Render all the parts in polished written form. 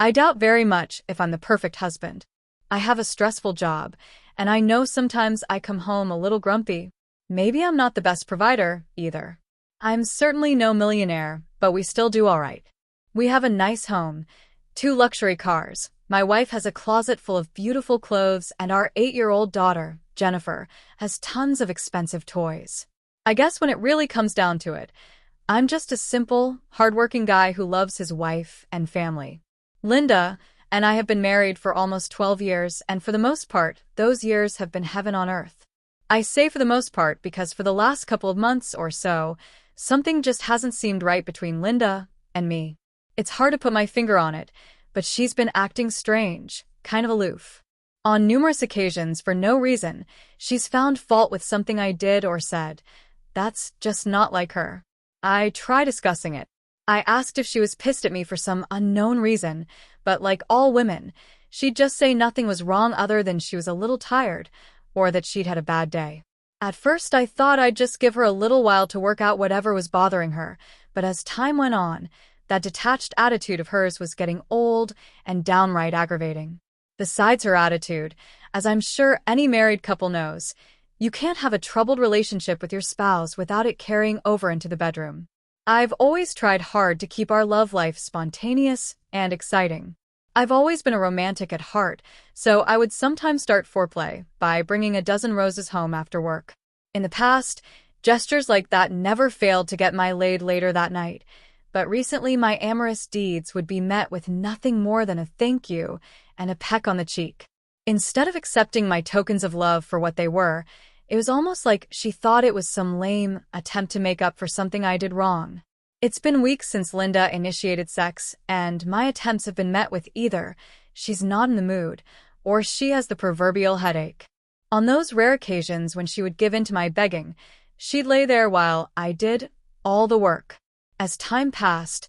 I doubt very much if I'm the perfect husband. I have a stressful job, and I know sometimes I come home a little grumpy. Maybe I'm not the best provider, either. I'm certainly no millionaire, but we still do all right. We have a nice home, 2 luxury cars. My wife has a closet full of beautiful clothes, and our 8-year-old daughter, Jennifer, has tons of expensive toys. I guess when it really comes down to it, I'm just a simple, hardworking guy who loves his wife and family. Linda and I have been married for almost 12 years, and for the most part, those years have been heaven on earth. I say for the most part because for the last couple of months or so, something just hasn't seemed right between Linda and me. It's hard to put my finger on it, but she's been acting strange, kind of aloof. On numerous occasions, for no reason, she's found fault with something I did or said. That's just not like her. I try discussing it. I asked if she was pissed at me for some unknown reason, but like all women, she'd just say nothing was wrong other than she was a little tired, or that she'd had a bad day. At first I thought I'd just give her a little while to work out whatever was bothering her, but as time went on, that detached attitude of hers was getting old and downright aggravating. Besides her attitude, as I'm sure any married couple knows, you can't have a troubled relationship with your spouse without it carrying over into the bedroom. I've always tried hard to keep our love life spontaneous and exciting. I've always been a romantic at heart, so I would sometimes start foreplay by bringing a dozen roses home after work. In the past, gestures like that never failed to get my laid later that night, but recently my amorous deeds would be met with nothing more than a thank you and a peck on the cheek. Instead of accepting my tokens of love for what they were, it was almost like she thought it was some lame attempt to make up for something I did wrong. It's been weeks since Linda initiated sex, and my attempts have been met with either she's not in the mood, or she has the proverbial headache. On those rare occasions when she would give in to my begging, she'd lay there while I did all the work. As time passed,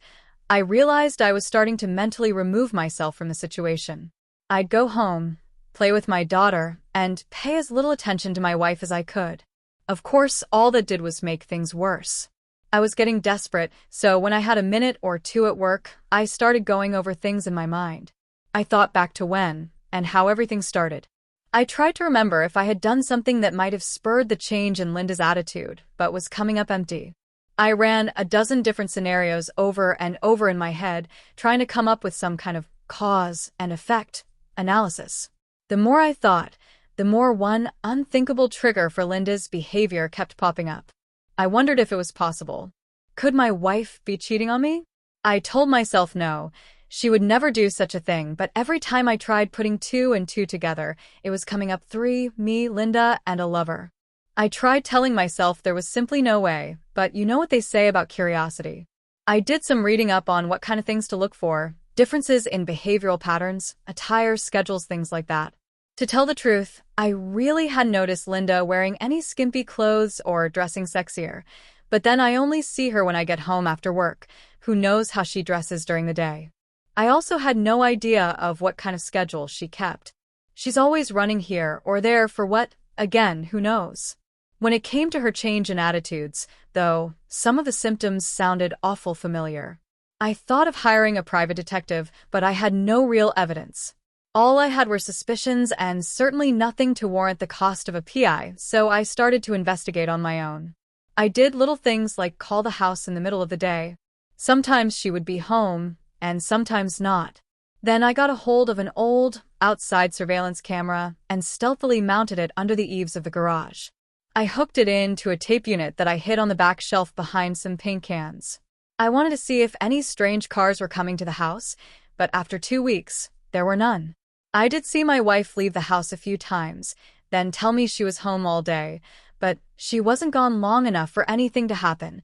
I realized I was starting to mentally remove myself from the situation. I'd go home, play with my daughter, and pay as little attention to my wife as I could. Of course, all that did was make things worse. I was getting desperate, so when I had a minute or two at work, I started going over things in my mind. I thought back to when and how everything started. I tried to remember if I had done something that might have spurred the change in Linda's attitude, but was coming up empty. I ran a dozen different scenarios over and over in my head, trying to come up with some kind of cause and effect analysis. The more I thought, the more one unthinkable trigger for Linda's behavior kept popping up. I wondered if it was possible. Could my wife be cheating on me? I told myself no, she would never do such a thing, but every time I tried putting 2 and 2 together, it was coming up 3, me, Linda, and a lover. I tried telling myself there was simply no way, but you know what they say about curiosity. I did some reading up on what kind of things to look for, differences in behavioral patterns, attire, schedules, things like that. To tell the truth, I really hadn't noticed Linda wearing any skimpy clothes or dressing sexier, but then I only see her when I get home after work. Who knows how she dresses during the day? I also had no idea of what kind of schedule she kept. She's always running here or there for what, again, who knows? When it came to her change in attitudes, though, some of the symptoms sounded awful familiar. I thought of hiring a private detective, but I had no real evidence. All I had were suspicions and certainly nothing to warrant the cost of a PI, so I started to investigate on my own. I did little things like call the house in the middle of the day. Sometimes she would be home, and sometimes not. Then I got a hold of an old, outside surveillance camera and stealthily mounted it under the eaves of the garage. I hooked it into a tape unit that I hid on the back shelf behind some paint cans. I wanted to see if any strange cars were coming to the house, but after 2 weeks, there were none. I did see my wife leave the house a few times, then tell me she was home all day, but she wasn't gone long enough for anything to happen,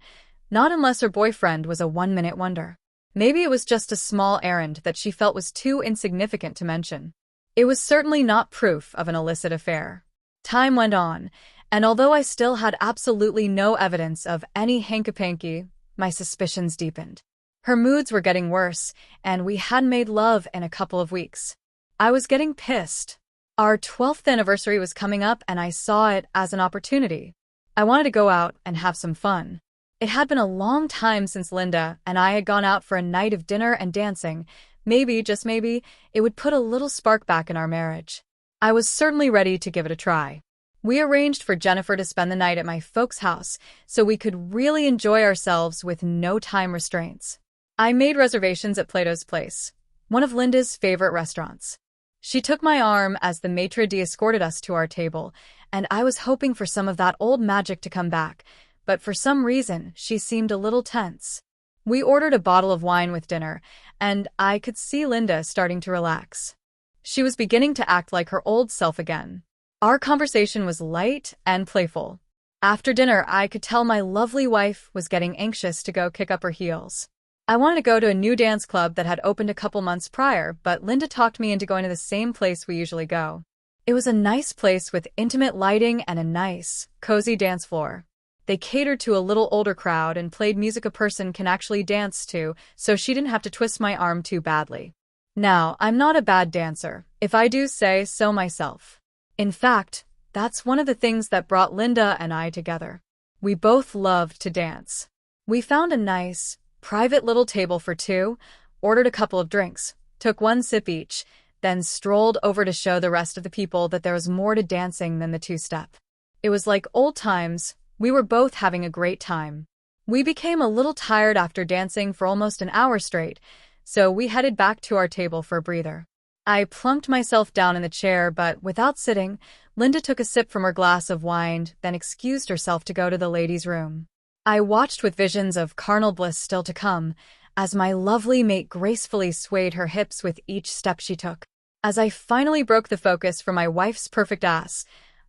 not unless her boyfriend was a one-minute wonder. Maybe it was just a small errand that she felt was too insignificant to mention. It was certainly not proof of an illicit affair. Time went on, and although I still had absolutely no evidence of any hanky-panky, my suspicions deepened. Her moods were getting worse, and we hadn't made love in a couple of weeks. I was getting pissed. Our 12th anniversary was coming up, and I saw it as an opportunity. I wanted to go out and have some fun. It had been a long time since Linda and I had gone out for a night of dinner and dancing, Maybe, just maybe, it would put a little spark back in our marriage. I was certainly ready to give it a try. We arranged for Jennifer to spend the night at my folks' house so we could really enjoy ourselves with no time restraints. I made reservations at Plato's Place, one of Linda's favorite restaurants. She took my arm as the maitre d' escorted us to our table, and I was hoping for some of that old magic to come back, but for some reason she seemed a little tense. We ordered a bottle of wine with dinner, and I could see Linda starting to relax. She was beginning to act like her old self again. Our conversation was light and playful. After dinner, I could tell my lovely wife was getting anxious to go kick up her heels. I wanted to go to a new dance club that had opened a couple months prior, but Linda talked me into going to the same place we usually go. It was a nice place with intimate lighting and a nice, cozy dance floor. They catered to a little older crowd and played music a person can actually dance to, so she didn't have to twist my arm too badly. Now, I'm not a bad dancer, if I do say so myself. In fact, that's one of the things that brought Linda and I together. We both loved to dance. We found a nice, private little table for two, ordered a couple of drinks, took one sip each, then strolled over to show the rest of the people that there was more to dancing than the two-step. It was like old times. We were both having a great time. We became a little tired after dancing for almost an hour straight, so we headed back to our table for a breather. I plunked myself down in the chair, but without sitting, Linda took a sip from her glass of wine, then excused herself to go to the ladies' room. I watched with visions of carnal bliss still to come, as my lovely mate gracefully swayed her hips with each step she took. As I finally broke the focus from my wife's perfect ass,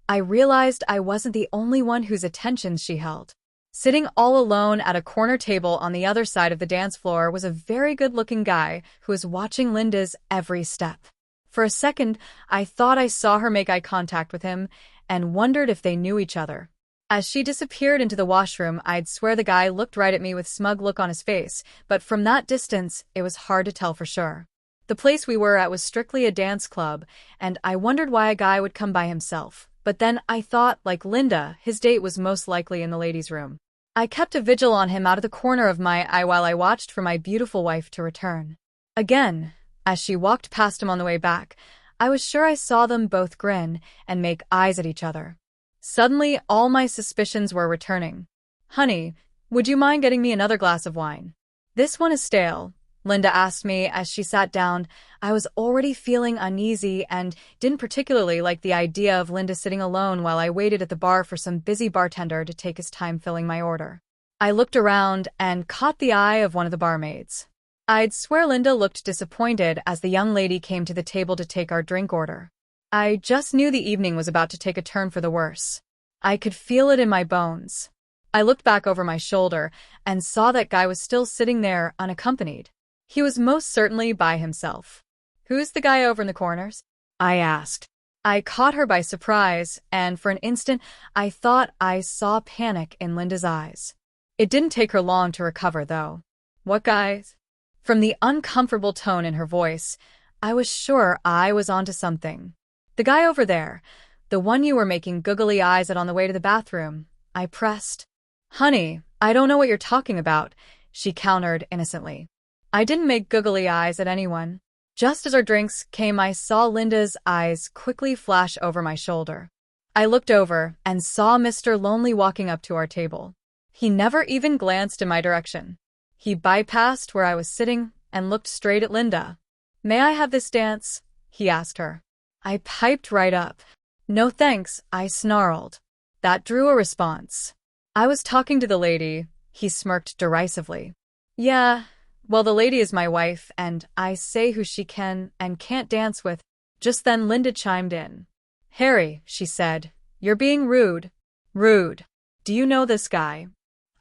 I realized I wasn't the only one whose attention she held. Sitting all alone at a corner table on the other side of the dance floor was a very good-looking guy who was watching Linda's every step. For a second, I thought I saw her make eye contact with him and wondered if they knew each other. As she disappeared into the washroom, I'd swear the guy looked right at me with a smug look on his face, but from that distance, it was hard to tell for sure. The place we were at was strictly a dance club, and I wondered why a guy would come by himself. But then I thought, like Linda, his date was most likely in the ladies' room. I kept a vigil on him out of the corner of my eye while I watched for my beautiful wife to return. Again, as she walked past him on the way back, I was sure I saw them both grin and make eyes at each other. Suddenly, all my suspicions were returning. "Honey, would you mind getting me another glass of wine? This one is stale," Linda asked me as she sat down. I was already feeling uneasy and didn't particularly like the idea of Linda sitting alone while I waited at the bar for some busy bartender to take his time filling my order. I looked around and caught the eye of one of the barmaids. I'd swear Linda looked disappointed as the young lady came to the table to take our drink order. I just knew the evening was about to take a turn for the worse. I could feel it in my bones. I looked back over my shoulder and saw that guy was still sitting there unaccompanied. He was most certainly by himself. "Who's the guy over in the corners?" I asked. I caught her by surprise, and for an instant I thought I saw panic in Linda's eyes. It didn't take her long to recover, though. "What guys?" From the uncomfortable tone in her voice, I was sure I was onto something. "The guy over there, the one you were making googly eyes at on the way to the bathroom," I pressed. "Honey, I don't know what you're talking about," she countered innocently. I didn't make googly eyes at anyone. Just as our drinks came, I saw Linda's eyes quickly flash over my shoulder. I looked over and saw Mr. Lonely walking up to our table. He never even glanced in my direction. He bypassed where I was sitting and looked straight at Linda. "May I have this dance?" he asked her. I piped right up. "No thanks," I snarled. That drew a response. "I was talking to the lady," he smirked derisively. "Yeah. Well, the lady is my wife, and I say who she can and can't dance with." Just then Linda chimed in. "Harry," she said, "you're being rude." "Rude? Do you know this guy?"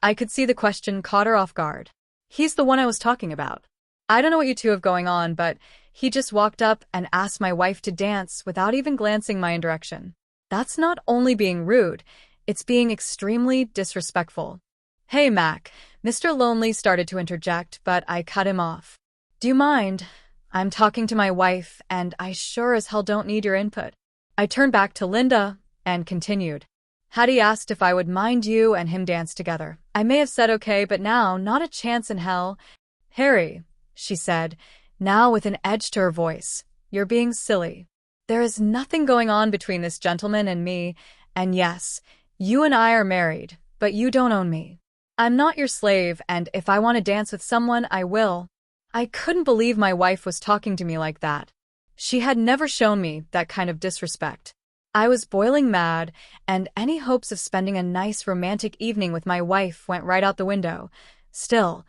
I could see the question caught her off guard. "He's the one I was talking about. I don't know what you two have going on, but he just walked up and asked my wife to dance without even glancing my direction. That's not only being rude, it's being extremely disrespectful." "Hey, Mac," Mr. Lonely started to interject, but I cut him off. "Do you mind? I'm talking to my wife, and I sure as hell don't need your input." I turned back to Linda and continued. "Hattie asked if I would mind you and him dance together. I may have said okay, but now, not a chance in hell." "Harry," she said, Now with an edge to her voice. You're being silly. There is nothing going on between this gentleman and me, and yes, you and I are married, but you don't own me. I'm not your slave, and if I want to dance with someone, I will. I couldn't believe my wife was talking to me like that. She had never shown me that kind of disrespect. I was boiling mad, and any hopes of spending a nice romantic evening with my wife went right out the window. Still,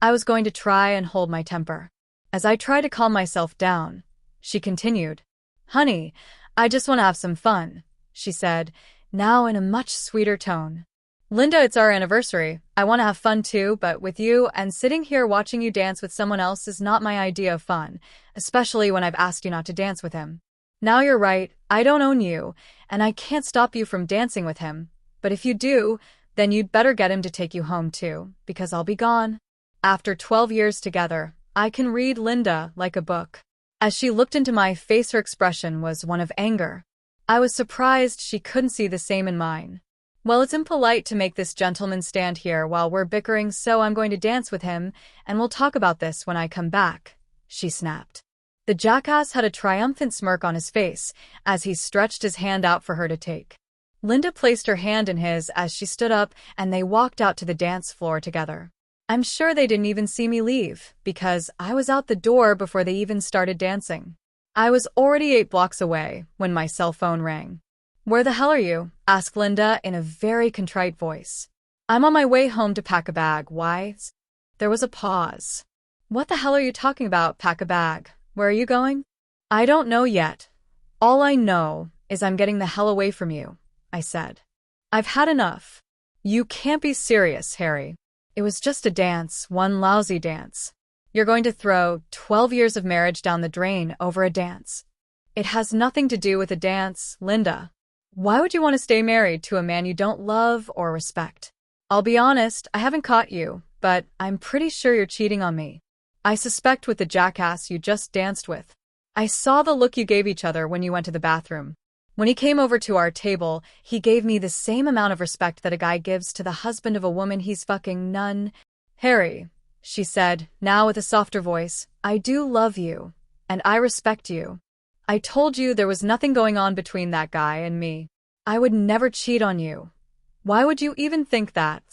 I was going to try and hold my temper. As I tried to calm myself down, she continued. Honey, I just want to have some fun, she said, now in a much sweeter tone. Linda, it's our anniversary. I want to have fun too, but with you, and sitting here watching you dance with someone else is not my idea of fun, especially when I've asked you not to dance with him. Now you're right, I don't own you, and I can't stop you from dancing with him, but if you do, then you'd better get him to take you home too, because I'll be gone. After 12 years together, I can read Linda like a book. As she looked into my face, her expression was one of anger. I was surprised she couldn't see the same in mine. Well, it's impolite to make this gentleman stand here while we're bickering, so I'm going to dance with him, and we'll talk about this when I come back, she snapped. The jackass had a triumphant smirk on his face as he stretched his hand out for her to take. Linda placed her hand in his as she stood up, and they walked out to the dance floor together. I'm sure they didn't even see me leave, because I was out the door before they even started dancing. I was already 8 blocks away when my cell phone rang. Where the hell are you? Asked Linda in a very contrite voice. I'm on my way home to pack a bag. Why? There was a pause. What the hell are you talking about, pack a bag? Where are you going? I don't know yet. All I know is I'm getting the hell away from you, I said. I've had enough. You can't be serious, Harry. It was just a dance, one lousy dance. You're going to throw 12 years of marriage down the drain over a dance. It has nothing to do with a dance, Linda. Why would you want to stay married to a man you don't love or respect? I'll be honest, I haven't caught you, but I'm pretty sure you're cheating on me. I suspect with the jackass you just danced with. I saw the look you gave each other when you went to the bathroom. When he came over to our table, he gave me the same amount of respect that a guy gives to the husband of a woman he's fucking. None. Harry, she said, now with a softer voice, I do love you, and I respect you. I told you there was nothing going on between that guy and me. I would never cheat on you. Why would you even think that?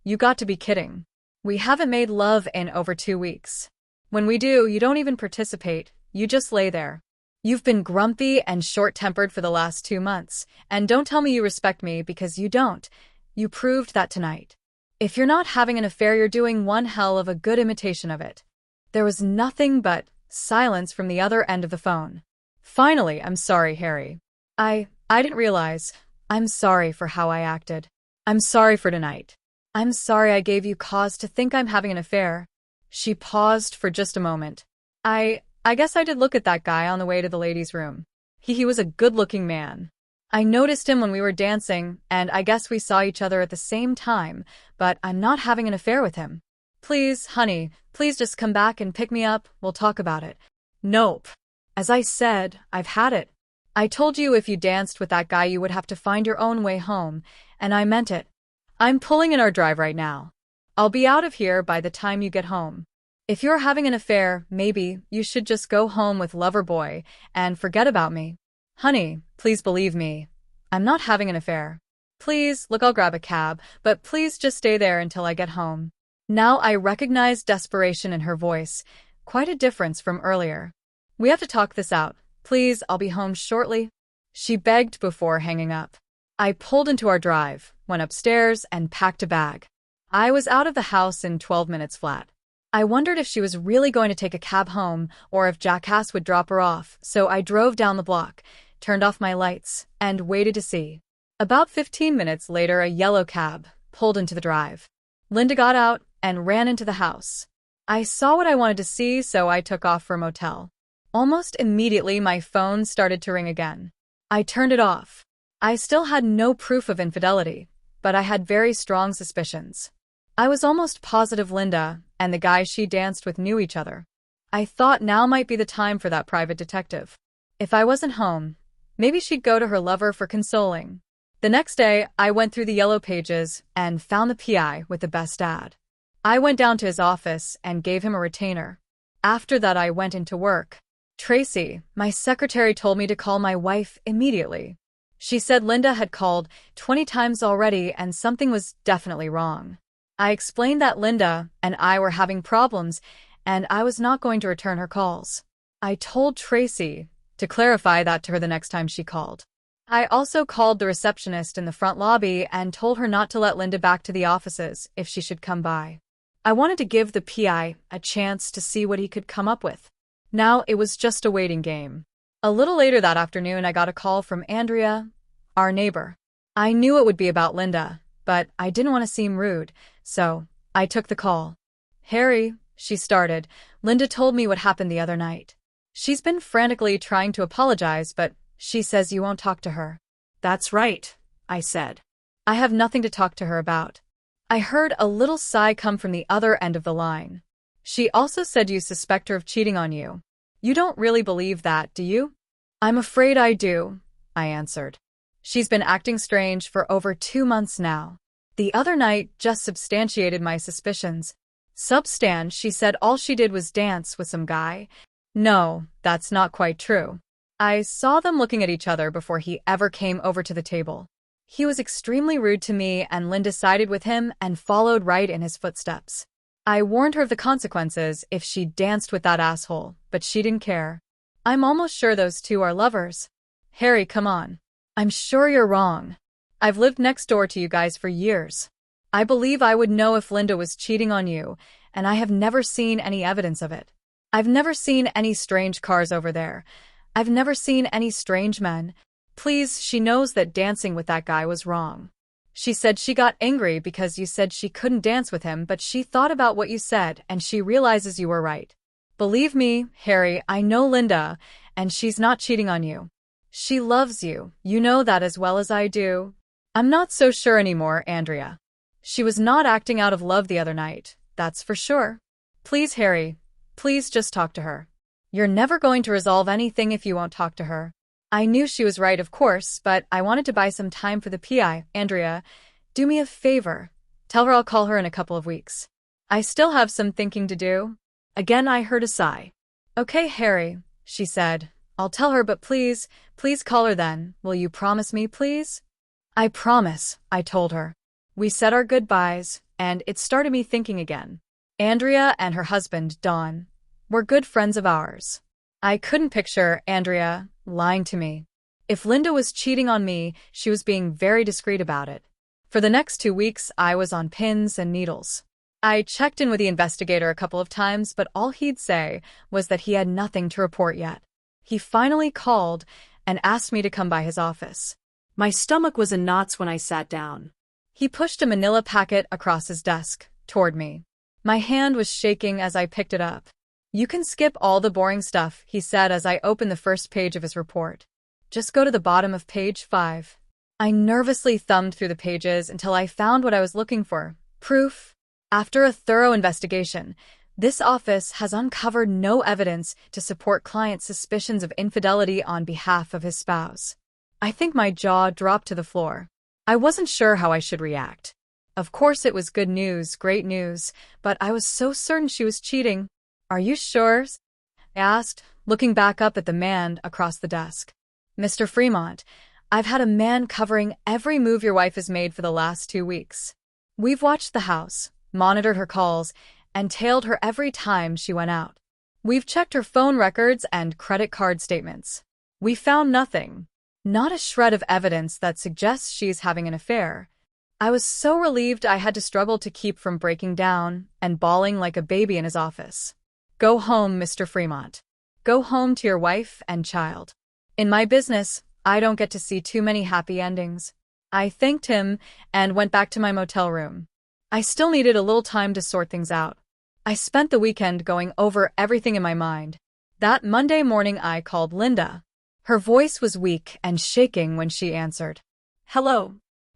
You got to be kidding. We haven't made love in over 2 weeks. When we do, you don't even participate, you just lay there. You've been grumpy and short-tempered for the last 2 months, and don't tell me you respect me because you don't. You proved that tonight. If you're not having an affair, you're doing one hell of a good imitation of it. There was nothing but silence from the other end of the phone. Finally, I'm sorry, Harry. I didn't realize. I'm sorry for how I acted. I'm sorry for tonight. I'm sorry I gave you cause to think I'm having an affair. She paused for just a moment. I guess I did look at that guy on the way to the ladies' room. He was a good-looking man. I noticed him when we were dancing, and I guess we saw each other at the same time, but I'm not having an affair with him. Please, honey, please just come back and pick me up, we'll talk about it. Nope. As I said, I've had it. I told you if you danced with that guy you would have to find your own way home, and I meant it. I'm pulling in our drive right now. I'll be out of here by the time you get home. If you're having an affair, maybe you should just go home with lover boy and forget about me. Honey, please believe me. I'm not having an affair. Please, look, I'll grab a cab, but please just stay there until I get home. Now I recognized desperation in her voice, quite a difference from earlier. We have to talk this out. Please, I'll be home shortly. She begged before hanging up. I pulled into our drive, went upstairs, and packed a bag. I was out of the house in 12 minutes flat. I wondered if she was really going to take a cab home or if Jackass would drop her off, so I drove down the block, turned off my lights, and waited to see. About 15 minutes later, a yellow cab pulled into the drive. Linda got out and ran into the house. I saw what I wanted to see, so I took off for a motel. Almost immediately, my phone started to ring again. I turned it off. I still had no proof of infidelity, but I had very strong suspicions. I was almost positive Linda and the guy she danced with knew each other. I thought now might be the time for that private detective. If I wasn't home, maybe she'd go to her lover for consoling. The next day, I went through the yellow pages and found the PI with the best ad. I went down to his office and gave him a retainer. After that, I went into work. Tracy, my secretary, told me to call my wife immediately. She said Linda had called 20 times already and something was definitely wrong. I explained that Linda and I were having problems and I was not going to return her calls. I told Tracy to clarify that to her the next time she called. I also called the receptionist in the front lobby and told her not to let Linda back to the offices if she should come by. I wanted to give the PI a chance to see what he could come up with. Now it was just a waiting game. A little later that afternoon, I got a call from Andrea, our neighbor. I knew it would be about Linda, but I didn't want to seem rude, so I took the call. "Harry," she started, "Linda told me what happened the other night. She's been frantically trying to apologize, but she says you won't talk to her." "That's right," I said. "I have nothing to talk to her about." I heard a little sigh come from the other end of the line. "She also said you suspect her of cheating on you. You don't really believe that, do you?" "I'm afraid I do," I answered. "She's been acting strange for over 2 months now. The other night just substantiated my suspicions." "Substan," she said, "all she did was dance with some guy." "No, that's not quite true. I saw them looking at each other before he ever came over to the table. He was extremely rude to me and Linda sided with him and followed right in his footsteps. I warned her of the consequences if she danced with that asshole, but she didn't care. I'm almost sure those two are lovers." "Harry, come on. I'm sure you're wrong. I've lived next door to you guys for years. I believe I would know if Linda was cheating on you, and I have never seen any evidence of it. I've never seen any strange cars over there. I've never seen any strange men. Please, she knows that dancing with that guy was wrong. She said she got angry because you said she couldn't dance with him, but she thought about what you said and she realizes you were right. Believe me, Harry, I know Linda, and she's not cheating on you. She loves you, you know that as well as I do." "I'm not so sure anymore, Andrea. She was not acting out of love the other night, that's for sure. Please, Harry, please just talk to her. You're never going to resolve anything if you won't talk to her." I knew she was right, of course, but I wanted to buy some time for the PI. "Andrea, do me a favor. Tell her I'll call her in a couple of weeks. I still have some thinking to do." Again I heard a sigh. "Okay, Harry," she said. "I'll tell her, but please, please call her then. Will you promise me, please?" "I promise," I told her. We said our goodbyes, and it started me thinking again. Andrea and her husband, Don, were good friends of ours. I couldn't picture Andrea lying to me. If Linda was cheating on me, she was being very discreet about it. For the next 2 weeks, I was on pins and needles. I checked in with the investigator a couple of times, but all he'd say was that he had nothing to report yet. He finally called and asked me to come by his office. My stomach was in knots when I sat down. He pushed a manila packet across his desk toward me. My hand was shaking as I picked it up. "You can skip all the boring stuff," he said as I opened the first page of his report. "Just go to the bottom of page 5. I nervously thumbed through the pages until I found what I was looking for: proof. After a thorough investigation, this office has uncovered no evidence to support clients' suspicions of infidelity on behalf of his spouse. I think my jaw dropped to the floor. I wasn't sure how I should react. Of course it was good news, great news, but I was so certain she was cheating. "Are you sure?" I asked, looking back up at the man across the desk. "Mr. Fremont, I've had a man covering every move your wife has made for the last 2 weeks. We've watched the house, monitored her calls, and tailed her every time she went out. We've checked her phone records and credit card statements. We found nothing. Not a shred of evidence that suggests she's having an affair." I was so relieved I had to struggle to keep from breaking down and bawling like a baby in his office. "Go home, Mr. Fremont. Go home to your wife and child. In my business, I don't get to see too many happy endings." I thanked him and went back to my motel room. I still needed a little time to sort things out. I spent the weekend going over everything in my mind. That Monday morning I called Linda. Her voice was weak and shaking when she answered. "Hello.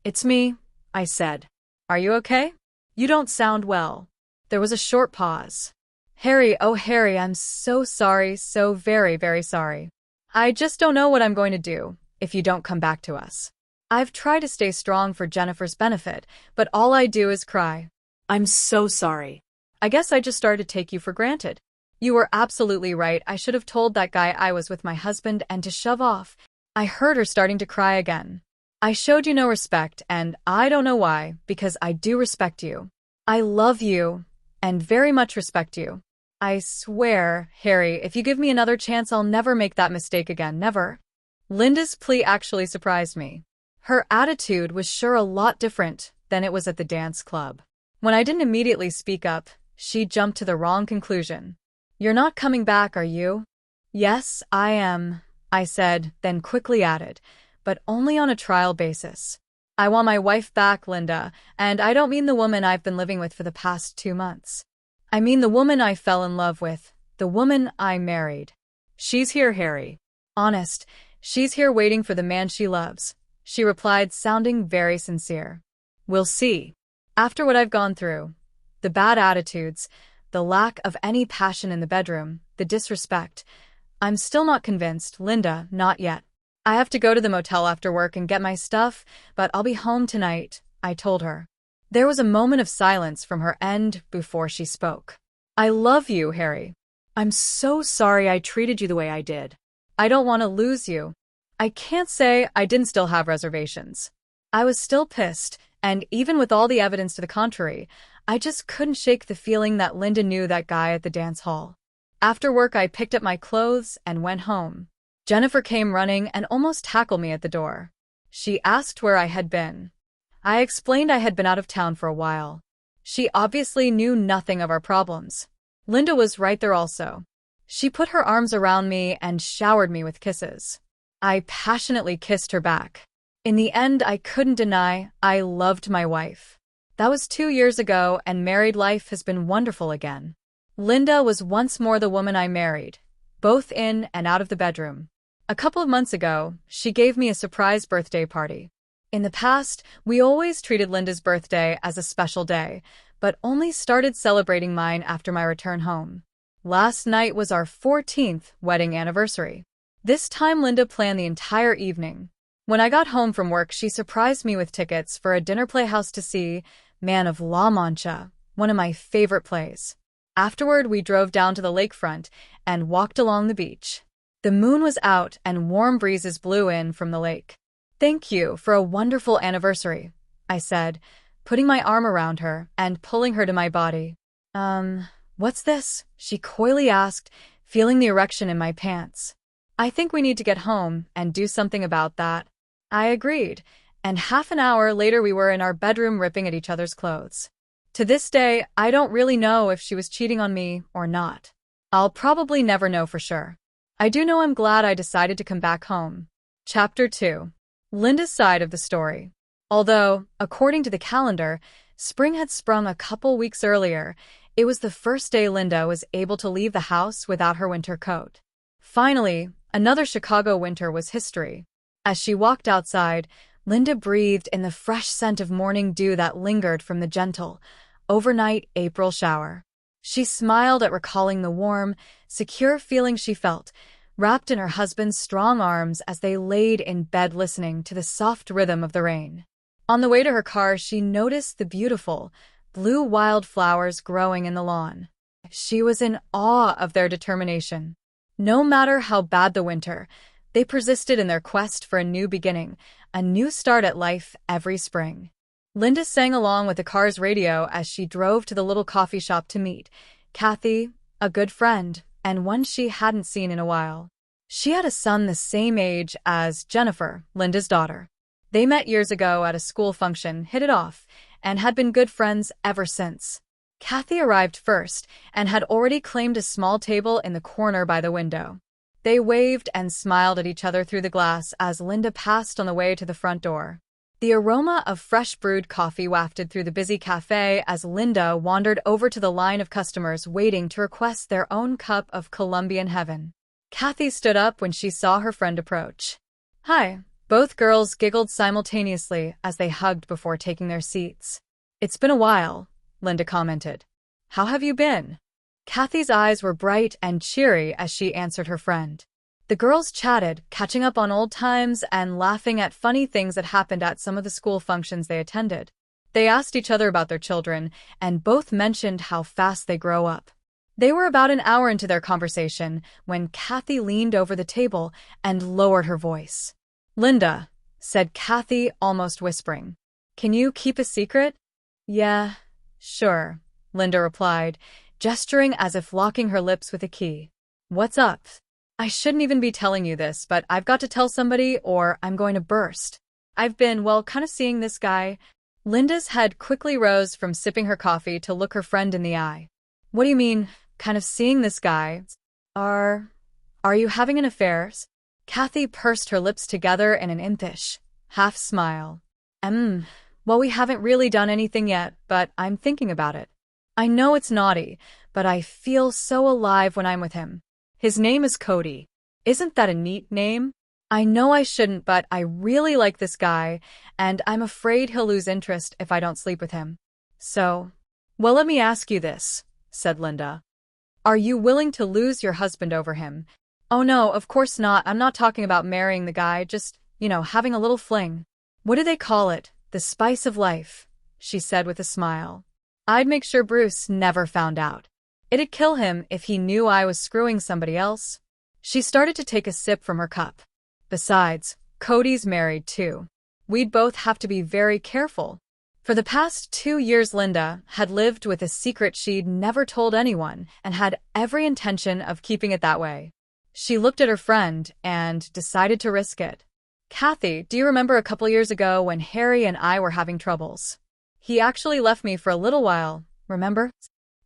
It's me," I said. "Are you okay? You don't sound well." There was a short pause. "Harry, oh Harry, I'm so sorry, so very, very sorry. I just don't know what I'm going to do if you don't come back to us. I've tried to stay strong for Jennifer's benefit, but all I do is cry. I'm so sorry. I guess I just started to take you for granted. You were absolutely right. I should have told that guy I was with my husband and to shove off. I heard her starting to cry again. I showed you no respect, and I don't know why, because I do respect you. I love you, and very much respect you. I swear, Harry, if you give me another chance, I'll never make that mistake again, never. Linda's plea actually surprised me. Her attitude was sure a lot different than it was at the dance club. When I didn't immediately speak up, she jumped to the wrong conclusion. You're not coming back, are you? Yes, I am, I said, then quickly added, but only on a trial basis. I want my wife back, Linda, and I don't mean the woman I've been living with for the past 2 months. I mean the woman I fell in love with, the woman I married. She's here, Harry. Honest, she's here waiting for the man she loves, she replied, sounding very sincere. We'll see. After what I've gone through, the bad attitudes, the lack of any passion in the bedroom, the disrespect, I'm still not convinced, Linda, not yet. I have to go to the motel after work and get my stuff, but I'll be home tonight, I told her. There was a moment of silence from her end before she spoke. I love you, Harry. I'm so sorry I treated you the way I did. I don't want to lose you. I can't say I didn't still have reservations. I was still pissed, and even with all the evidence to the contrary, I just couldn't shake the feeling that Linda knew that guy at the dance hall. After work, I picked up my clothes and went home. Jennifer came running and almost tackled me at the door. She asked where I had been. I explained I had been out of town for a while. She obviously knew nothing of our problems. Linda was right there also. She put her arms around me and showered me with kisses. I passionately kissed her back. In the end, I couldn't deny I loved my wife. That was 2 years ago, and married life has been wonderful again. Linda was once more the woman I married, both in and out of the bedroom. A couple of months ago, she gave me a surprise birthday party. In the past, we always treated Linda's birthday as a special day, but only started celebrating mine after my return home. Last night was our 14th wedding anniversary. This time Linda planned the entire evening. When I got home from work, she surprised me with tickets for a dinner playhouse to see Man of La Mancha, one of my favorite plays. Afterward, we drove down to the lakefront and walked along the beach. The moon was out and warm breezes blew in from the lake. Thank you for a wonderful anniversary, I said, putting my arm around her and pulling her to my body. What's this? She coyly asked, feeling the erection in my pants. I think we need to get home and do something about that. I agreed, and half an hour later we were in our bedroom ripping at each other's clothes. To this day, I don't really know if she was cheating on me or not. I'll probably never know for sure. I do know I'm glad I decided to come back home. Chapter 2. Linda's side of the story. Although, according to the calendar, spring had sprung a couple weeks earlier, it was the first day Linda was able to leave the house without her winter coat. Finally, another Chicago winter was history. As she walked outside, Linda breathed in the fresh scent of morning dew that lingered from the gentle, overnight April shower. She smiled at recalling the warm, secure feeling she felt, wrapped in her husband's strong arms as they laid in bed listening to the soft rhythm of the rain. On the way to her car, she noticed the beautiful, blue wildflowers growing in the lawn. She was in awe of their determination. No matter how bad the winter, they persisted in their quest for a new beginning, a new start at life every spring. Linda sang along with the car's radio as she drove to the little coffee shop to meet Kathy, a good friend, and one she hadn't seen in a while. She had a son the same age as Jennifer, Linda's daughter. They met years ago at a school function, hit it off, and had been good friends ever since. Kathy arrived first and had already claimed a small table in the corner by the window. They waved and smiled at each other through the glass as Linda passed on the way to the front door. The aroma of fresh brewed coffee wafted through the busy cafe as Linda wandered over to the line of customers waiting to request their own cup of Colombian heaven. Kathy stood up when she saw her friend approach. Hi. Both girls giggled simultaneously as they hugged before taking their seats. It's been a while, Linda commented. How have you been? Kathy's eyes were bright and cheery as she answered her friend. The girls chatted, catching up on old times and laughing at funny things that happened at some of the school functions they attended. They asked each other about their children, and both mentioned how fast they grow up. They were about an hour into their conversation when Kathy leaned over the table and lowered her voice. "Linda," said Kathy, almost whispering, "can you keep a secret?" "Yeah, sure," Linda replied, gesturing as if locking her lips with a key. "What's up?" "I shouldn't even be telling you this, but I've got to tell somebody or I'm going to burst. I've been, well, kind of seeing this guy." Linda's head quickly rose from sipping her coffee to look her friend in the eye. "What do you mean, kind of seeing this guy? Are you having an affair?" Kathy pursed her lips together in an impish half smile. Well, we haven't really done anything yet, but I'm thinking about it. I know it's naughty, but I feel so alive when I'm with him. His name is Cody. Isn't that a neat name? I know I shouldn't, but I really like this guy, and I'm afraid he'll lose interest if I don't sleep with him. So, well, let me ask you this," said Linda. "Are you willing to lose your husband over him?" "Oh no, of course not. I'm not talking about marrying the guy, just, having a little fling. What do they call it? The spice of life," she said with a smile. "I'd make sure Bruce never found out. It'd kill him if he knew I was screwing somebody else." She started to take a sip from her cup. "Besides, Cody's married too. We'd both have to be very careful." For the past 2 years, Linda had lived with a secret she'd never told anyone and had every intention of keeping it that way. She looked at her friend and decided to risk it. "Kathy, do you remember a couple years ago when Harry and I were having troubles? He actually left me for a little while, remember?"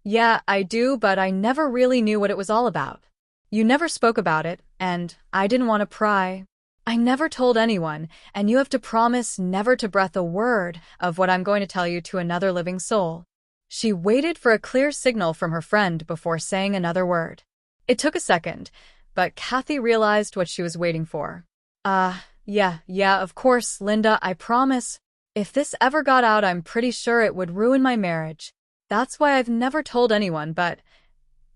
"Yeah, I do, but I never really knew what it was all about. You never spoke about it, and I didn't want to pry. I never told anyone, and you have to promise never to breath a word of what I'm going to tell you to another living soul." She waited for a clear signal from her friend before saying another word. It took a second, but Kathy realized what she was waiting for. Yeah, of course, Linda, I promise. If this ever got out, I'm pretty sure it would ruin my marriage. That's why I've never told anyone, but,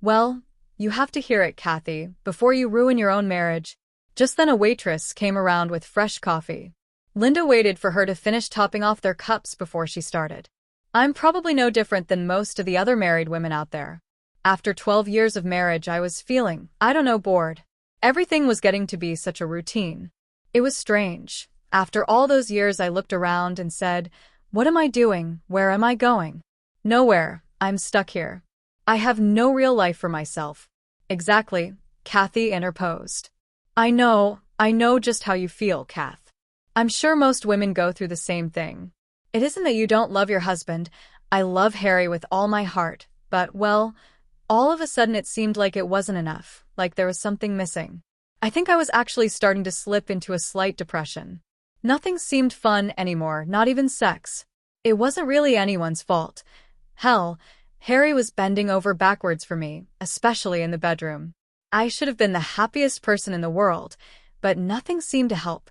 well, you have to hear it, Kathy, before you ruin your own marriage." Just then a waitress came around with fresh coffee. Linda waited for her to finish topping off their cups before she started. "I'm probably no different than most of the other married women out there. After 12 years of marriage, I was feeling, bored. Everything was getting to be such a routine. It was strange. After all those years, I looked around and said, what am I doing? Where am I going? Nowhere. I'm stuck here. I have no real life for myself." "Exactly," Kathy interposed. I know just how you feel, Kath. I'm sure most women go through the same thing. It isn't that you don't love your husband. I love Harry with all my heart, but, well, all of a sudden it seemed like it wasn't enough, like there was something missing. I think I was actually starting to slip into a slight depression. Nothing seemed fun anymore, not even sex. It wasn't really anyone's fault. Hell, Harry was bending over backwards for me, especially in the bedroom. I should have been the happiest person in the world, but nothing seemed to help.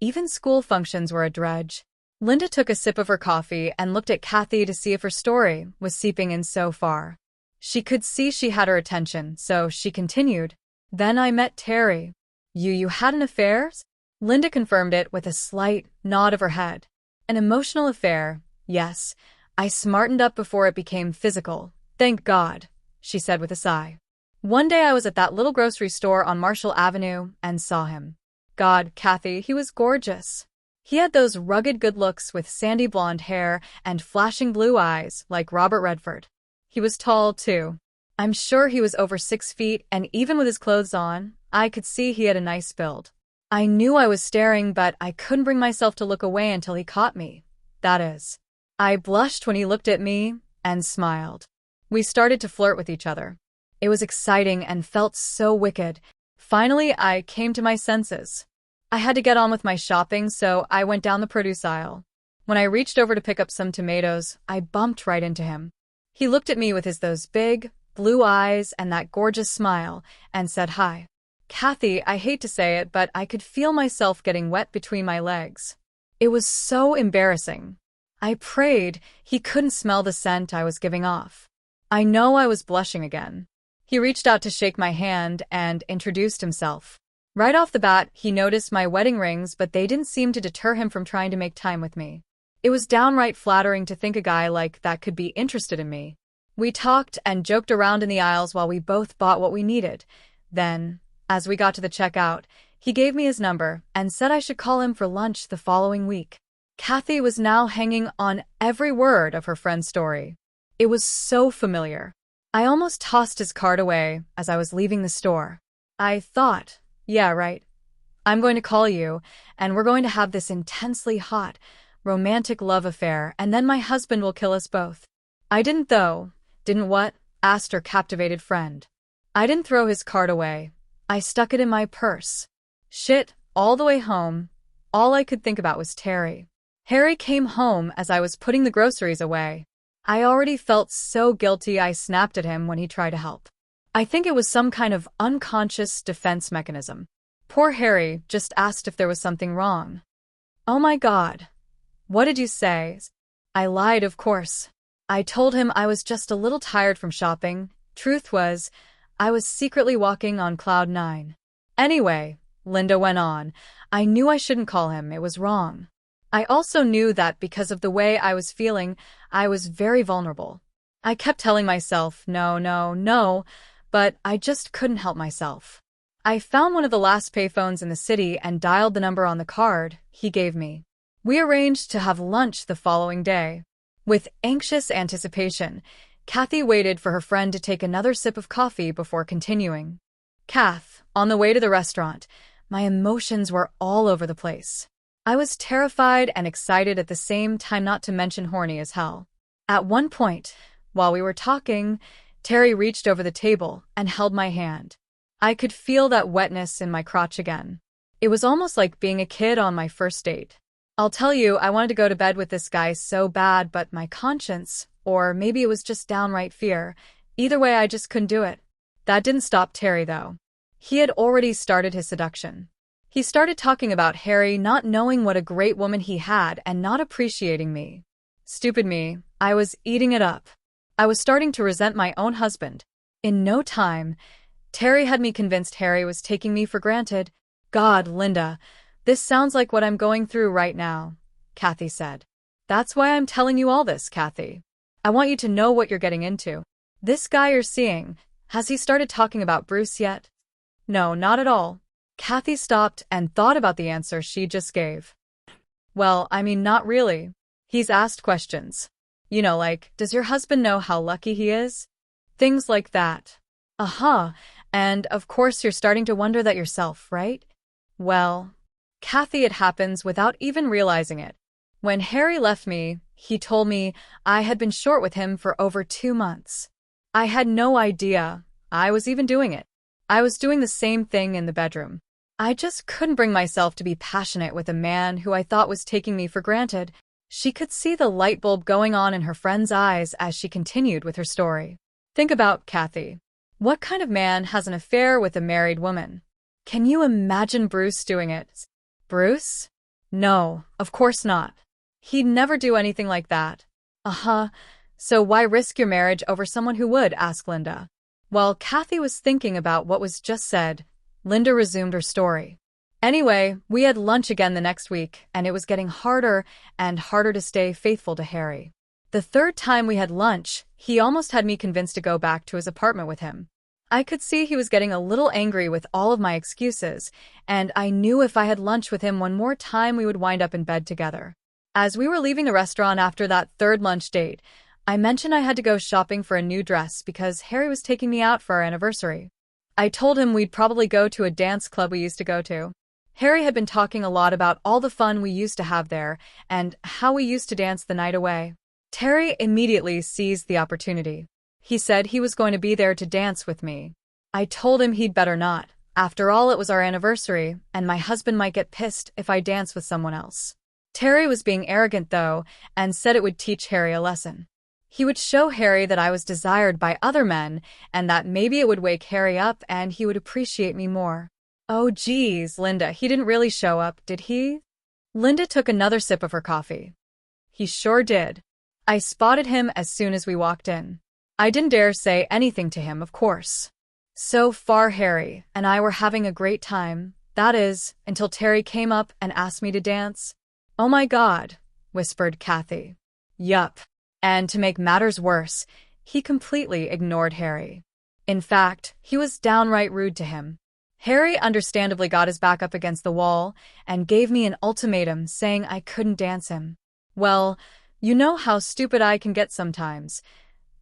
Even school functions were a dredge. Linda took a sip of her coffee and looked at Kathy to see if her story was seeping in so far. She could see she had her attention, so she continued. "Then I met Terry." You had an affair?" Linda confirmed it with a slight nod of her head. "An emotional affair, yes. I smartened up before it became physical. Thank God," she said with a sigh. "One day I was at that little grocery store on Marshall Avenue and saw him. God, Kathy, he was gorgeous. He had those rugged good looks with sandy blonde hair and flashing blue eyes like Robert Redford. He was tall, too. I'm sure he was over 6 feet, and even with his clothes on, I could see he had a nice build. I knew I was staring, but I couldn't bring myself to look away until he caught me. That is. I blushed when he looked at me and smiled. We started to flirt with each other. It was exciting and felt so wicked. Finally, I came to my senses. I had to get on with my shopping, so I went down the produce aisle. When I reached over to pick up some tomatoes, I bumped right into him. He looked at me with those big, blue eyes and that gorgeous smile, and said hi. Kathy, I hate to say it, but I could feel myself getting wet between my legs. It was so embarrassing. I prayed he couldn't smell the scent I was giving off. I know I was blushing again. He reached out to shake my hand and introduced himself. Right off the bat, he noticed my wedding rings, but they didn't seem to deter him from trying to make time with me. It was downright flattering to think a guy like that could be interested in me. We talked and joked around in the aisles while we both bought what we needed. Then, as we got to the checkout, he gave me his number and said I should call him for lunch the following week. Kathy was now hanging on every word of her friend's story. It was so familiar. I almost tossed his card away as I was leaving the store. I thought, yeah, right. I'm going to call you, and we're going to have this intensely hot, romantic love affair, and then my husband will kill us both. I didn't though. Didn't what? Asked her captivated friend. I didn't throw his card away. I stuck it in my purse. Shit, all the way home, all I could think about was Terry. Harry came home as I was putting the groceries away. I already felt so guilty I snapped at him when he tried to help. I think it was some kind of unconscious defense mechanism. Poor Harry just asked if there was something wrong. Oh my God. What did you say? I lied, of course. I told him I was just a little tired from shopping. Truth was, I was secretly walking on cloud 9. Anyway, Linda went on, I knew I shouldn't call him, it was wrong. I also knew that because of the way I was feeling, I was very vulnerable. I kept telling myself, no, no, no, but I just couldn't help myself. I found one of the last payphones in the city and dialed the number on the card he gave me. We arranged to have lunch the following day. With anxious anticipation, Kathy waited for her friend to take another sip of coffee before continuing. Kath, on the way to the restaurant, my emotions were all over the place. I was terrified and excited at the same time, not to mention horny as hell. At one point, while we were talking, Terry reached over the table and held my hand. I could feel that wetness in my crotch again. It was almost like being a kid on my first date. I'll tell you, I wanted to go to bed with this guy so bad, but my conscience, or maybe it was just downright fear, either way I just couldn't do it. That didn't stop Terry though. He had already started his seduction. He started talking about Harry not knowing what a great woman he had and not appreciating me. Stupid me, I was eating it up. I was starting to resent my own husband. In no time, Terry had me convinced Harry was taking me for granted. God, Linda, this sounds like what I'm going through right now, Kathy said. That's why I'm telling you all this, Kathy. I want you to know what you're getting into. This guy you're seeing, has he started talking about Bruce yet? No, not at all. Kathy stopped and thought about the answer she just gave. Well, I mean, not really. He's asked questions. You know, like, does your husband know how lucky he is? Things like that. Uh-huh, and of course you're starting to wonder that yourself, right? Well, Kathy, it happens without even realizing it. When Harry left me, he told me I had been short with him for over 2 months. I had no idea I was even doing it. I was doing the same thing in the bedroom. I just couldn't bring myself to be passionate with a man who I thought was taking me for granted. She could see the light bulb going on in her friend's eyes as she continued with her story. Think about Kathy. What kind of man has an affair with a married woman? Can you imagine Bruce doing it? Bruce? No, of course not. He'd never do anything like that. Uh-huh. So why risk your marriage over someone who would? Asked Linda. While Kathy was thinking about what was just said, Linda resumed her story. Anyway, we had lunch again the next week, and it was getting harder and harder to stay faithful to Harry. The third time we had lunch, he almost had me convinced to go back to his apartment with him. I could see he was getting a little angry with all of my excuses, and I knew if I had lunch with him one more time we would wind up in bed together. As we were leaving the restaurant after that third lunch date, I mentioned I had to go shopping for a new dress because Harry was taking me out for our anniversary. I told him we'd probably go to a dance club we used to go to. Harry had been talking a lot about all the fun we used to have there and how we used to dance the night away. Terry immediately seized the opportunity. He said he was going to be there to dance with me. I told him he'd better not. After all, it was our anniversary, and my husband might get pissed if I danced with someone else. Terry was being arrogant, though, and said it would teach Harry a lesson. He would show Harry that I was desired by other men, and that maybe it would wake Harry up and he would appreciate me more. Oh geez, Linda, he didn't really show up, did he? Linda took another sip of her coffee. He sure did. I spotted him as soon as we walked in. I didn't dare say anything to him, of course. So far, Harry and I were having a great time, that is, until Terry came up and asked me to dance. Oh my God, whispered Kathy. Yup. And to make matters worse, He completely ignored Harry. In fact, he was downright rude to him. Harry understandably got his back up against the wall and gave me an ultimatum saying I couldn't dance him. Well, you know how stupid I can get sometimes.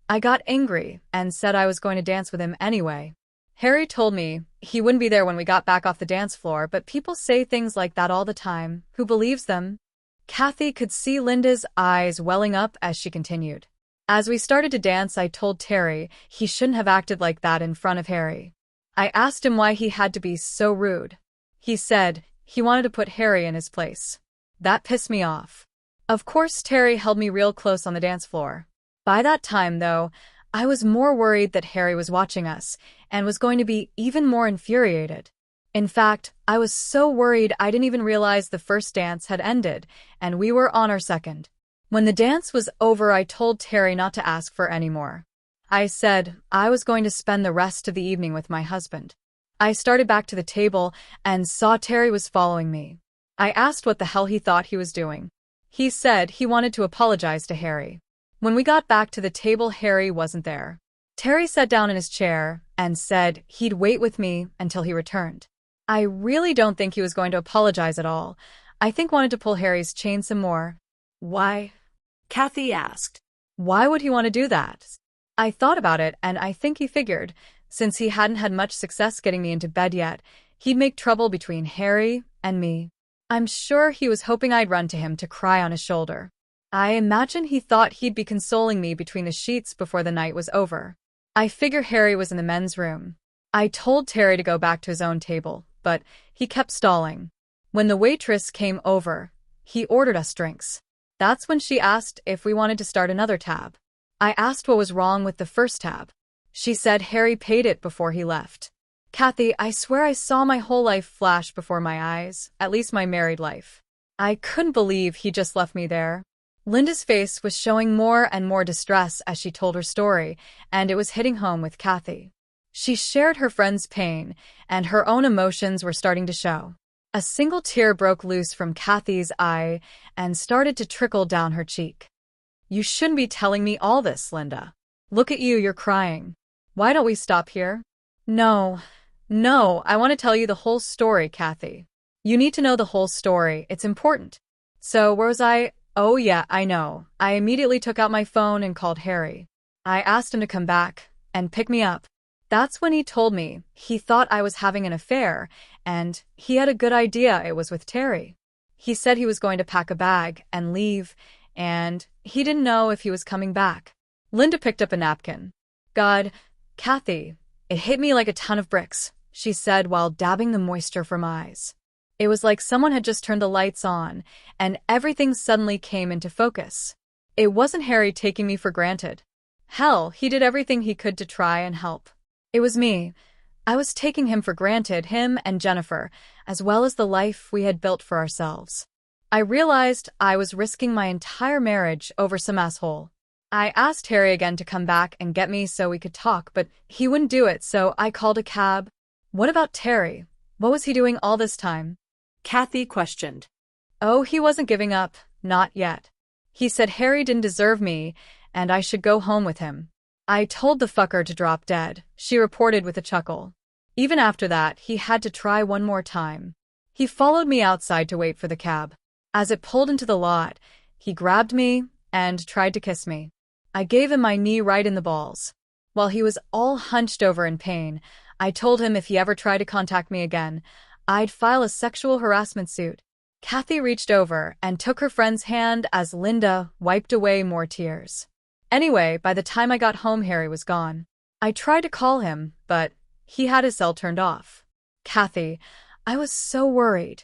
I got angry and said I was going to dance with him anyway. Harry told me he wouldn't be there when we got back off the dance floor, but people say things like that all the time. Who believes them? Kathy could see Linda's eyes welling up as she continued. As we started to dance, I told Terry he shouldn't have acted like that in front of Harry. I asked him why he had to be so rude. He said he wanted to put Harry in his place. That pissed me off. Of course, Terry held me real close on the dance floor. By that time, though, I was more worried that Harry was watching us and was going to be even more infuriated. In fact, I was so worried I didn't even realize the first dance had ended, and we were on our second. When the dance was over, I told Terry not to ask for any more. I said I was going to spend the rest of the evening with my husband. I started back to the table and saw Terry was following me. I asked what the hell he thought he was doing. He said he wanted to apologize to Harry. When we got back to the table, Harry wasn't there. Terry sat down in his chair and said he'd wait with me until he returned. I really don't think he was going to apologize at all. I think wanted to pull Harry's chain some more. Why? Kathy asked. Why would he want to do that? I thought about it, and I think he figured, since he hadn't had much success getting me into bed yet, he'd make trouble between Harry and me. I'm sure he was hoping I'd run to him to cry on his shoulder. I imagine he thought he'd be consoling me between the sheets before the night was over. I figure Harry was in the men's room. I told Terry to go back to his own table, but he kept stalling. When the waitress came over, he ordered us drinks. That's when she asked if we wanted to start another tab. I asked what was wrong with the first tab. She said Harry paid it before he left. Kathy, I swear I saw my whole life flash before my eyes, at least my married life. I couldn't believe he just left me there. Linda's face was showing more and more distress as she told her story, and it was hitting home with Kathy. She shared her friend's pain, and her own emotions were starting to show. A single tear broke loose from Kathy's eye and started to trickle down her cheek. You shouldn't be telling me all this, Linda. Look at you, you're crying. Why don't we stop here? No, I want to tell you the whole story, Kathy. You need to know the whole story, it's important. So, where was I? Oh yeah, I know. I immediately took out my phone and called Harry. I asked him to come back and pick me up. That's when he told me he thought I was having an affair, and he had a good idea it was with Terry. He said he was going to pack a bag and leave, and he didn't know if he was coming back. Linda picked up a napkin. God, Kathy, it hit me like a ton of bricks, she said while dabbing the moisture from eyes. It was like someone had just turned the lights on, and everything suddenly came into focus. It wasn't Harry taking me for granted. Hell, he did everything he could to try and help. It was me. I was taking him for granted, him and Jennifer, as well as the life we had built for ourselves. I realized I was risking my entire marriage over some asshole. I asked Harry again to come back and get me so we could talk, but he wouldn't do it, so I called a cab. What about Terry? What was he doing all this time? Kathy questioned. Oh, he wasn't giving up, not yet. He said Harry didn't deserve me, and I should go home with him. I told the fucker to drop dead, she reported with a chuckle. Even after that, he had to try one more time. He followed me outside to wait for the cab. As it pulled into the lot, he grabbed me and tried to kiss me. I gave him my knee right in the balls. While he was all hunched over in pain, I told him if he ever tried to contact me again, I'd file a sexual harassment suit. Kathy reached over and took her friend's hand as Linda wiped away more tears. Anyway, by the time I got home, Harry was gone. I tried to call him, but he had his cell turned off. Kathy, I was so worried.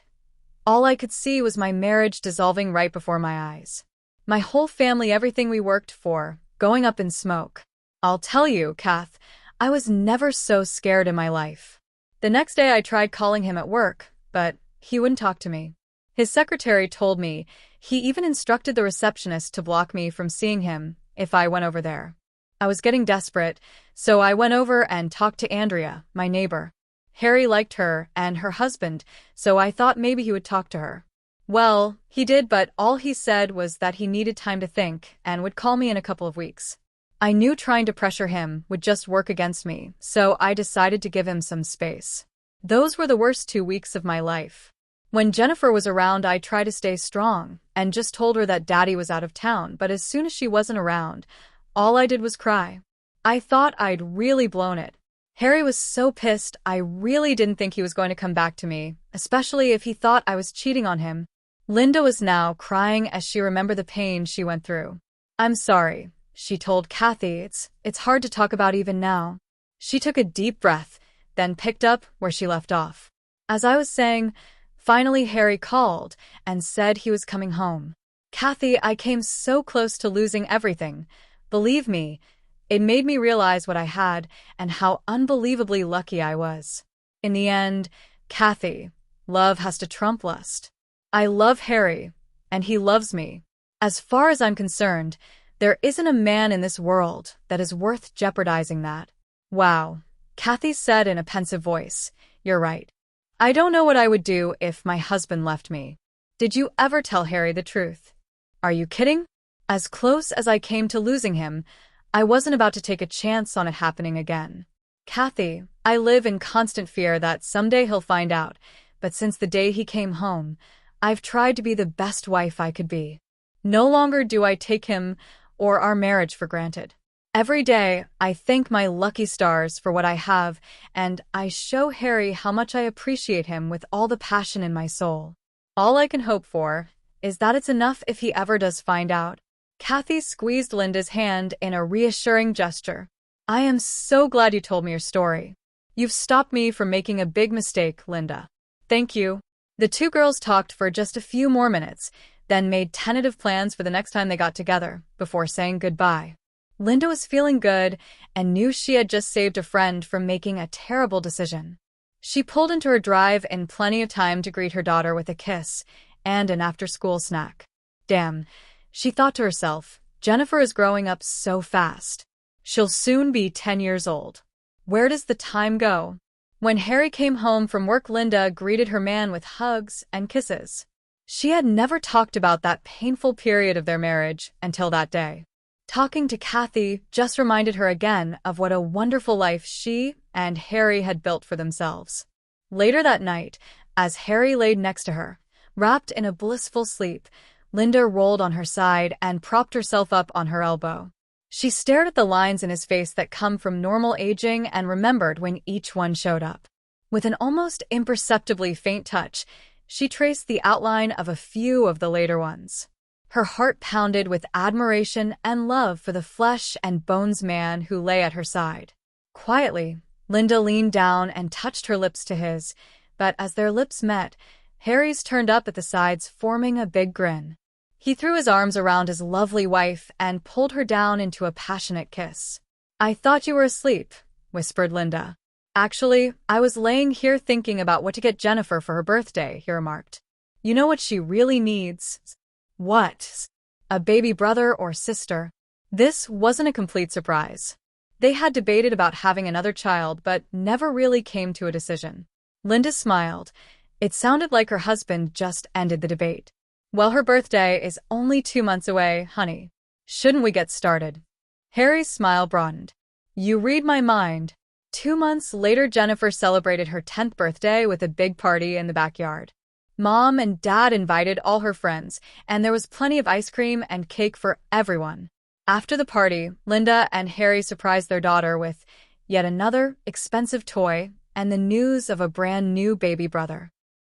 All I could see was my marriage dissolving right before my eyes. My whole family, everything we worked for, going up in smoke. I'll tell you, Kath, I was never so scared in my life. The next day I tried calling him at work, but he wouldn't talk to me. His secretary told me he even instructed the receptionist to block me from seeing him if I went over there. I was getting desperate, so I went over and talked to Andrea, my neighbor. Harry liked her and her husband, so I thought maybe he would talk to her. Well, he did, but all he said was that he needed time to think and would call me in a couple of weeks. I knew trying to pressure him would just work against me, so I decided to give him some space. Those were the worst 2 weeks of my life. When Jennifer was around, I tried to stay strong and just told her that Daddy was out of town, but as soon as she wasn't around, all I did was cry. I thought I'd really blown it. Harry was so pissed. I really didn't think he was going to come back to me, especially if he thought I was cheating on him. Linda was now crying as she remembered the pain she went through. I'm sorry, she told Kathy. It's hard to talk about even now. She took a deep breath, then picked up where she left off. As I was saying, finally Harry called and said he was coming home. Kathy, I came so close to losing everything. Believe me, it made me realize what I had and how unbelievably lucky I was. In the end, Kathy, love has to trump lust. I love Harry, and he loves me. As far as I'm concerned, there isn't a man in this world that is worth jeopardizing that. Wow, Kathy said in a pensive voice. You're right. I don't know what I would do if my husband left me. Did you ever tell Harry the truth? Are you kidding? As close as I came to losing him, I wasn't about to take a chance on it happening again. Kathy, I live in constant fear that someday he'll find out, but since the day he came home, I've tried to be the best wife I could be. No longer do I take him or our marriage for granted. Every day, I thank my lucky stars for what I have, and I show Harry how much I appreciate him with all the passion in my soul. All I can hope for is that it's enough if he ever does find out. Kathy squeezed Linda's hand in a reassuring gesture. I am so glad you told me your story. You've stopped me from making a big mistake, Linda. Thank you. The two girls talked for just a few more minutes, then made tentative plans for the next time they got together, before saying goodbye. Linda was feeling good and knew she had just saved a friend from making a terrible decision. She pulled into her drive in plenty of time to greet her daughter with a kiss and an after-school snack. Damn, she thought to herself, Jennifer is growing up so fast. She'll soon be 10 years old. Where does the time go? When Harry came home from work, Linda greeted her man with hugs and kisses. She had never talked about that painful period of their marriage until that day. Talking to Kathy just reminded her again of what a wonderful life she and Harry had built for themselves. Later that night, as Harry laid next to her, wrapped in a blissful sleep, Linda rolled on her side and propped herself up on her elbow. She stared at the lines in his face that come from normal aging and remembered when each one showed up. With an almost imperceptibly faint touch, she traced the outline of a few of the later ones. Her heart pounded with admiration and love for the flesh and bones man who lay at her side. Quietly, Linda leaned down and touched her lips to his, but as their lips met, Harry's turned up at the sides, forming a big grin. He threw his arms around his lovely wife and pulled her down into a passionate kiss. I thought you were asleep, whispered Linda. Actually, I was laying here thinking about what to get Jennifer for her birthday, he remarked. You know what she really needs? What? A baby brother or sister? This wasn't a complete surprise. They had debated about having another child, but never really came to a decision. Linda smiled. It sounded like her husband just ended the debate. Well, her birthday is only 2 months away, honey. Shouldn't we get started? Harry's smile broadened. You read my mind. 2 months later, Jennifer celebrated her 10th birthday with a big party in the backyard. Mom and Dad invited all her friends, and there was plenty of ice cream and cake for everyone. After the party, Linda and Harry surprised their daughter with yet another expensive toy and the news of a brand new baby brother.